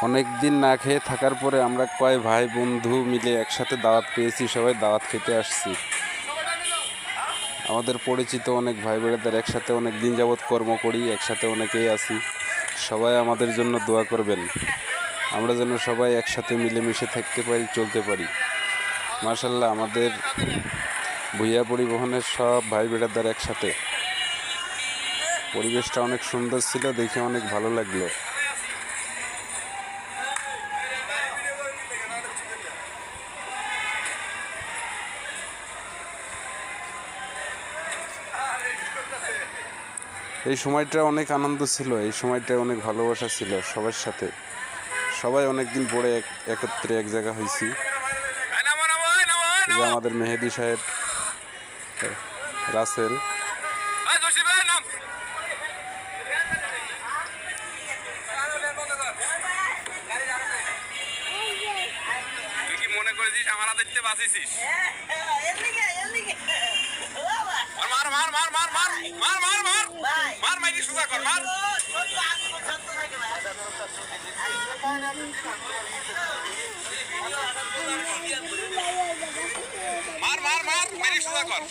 অনেক দিন না খেয়ে থাকার পরে আমরা কয় ভাই বন্ধু মিলে একসাথে দাওয়াত পেয়েছি, সবাই দাওয়াত খেতে আসছি। আমাদের পরিচিত অনেক ভাই বোনেদের একসাথে অনেক দিন যাবৎ কর্ম করি, একসাথে অনেকেই আছি। সবাই আমাদের জন্য দোয়া করবেন, আমরা যেন সবাই একসাথে মিলেমিশে থাকতে পারি, চলতে পারি। মাশাআল্লাহ, আমাদের ভূঁইয়া পরিবহনের সব ভাই বেড়াদার একসাথে। পরিবেশটা অনেক সুন্দর ছিল, দেখে অনেক ভালো লাগলো। এই সময়টা অনেক আনন্দ ছিল, এই সময়টায় অনেক ভালোবাসা ছিল সবার সাথে। সবাই অনেক দিন পরে একত্রে এক জায়গা হয়েছি। যে আমাদের মেহেদি সাহেব, রাসেল, মনে করেছিস আমার হাতে বাঁচিয়েছিস? মার মার মার মার মার মার মার মার মার মাইরি সুজা কর মার মার মার মার মাইরি সুজা কর।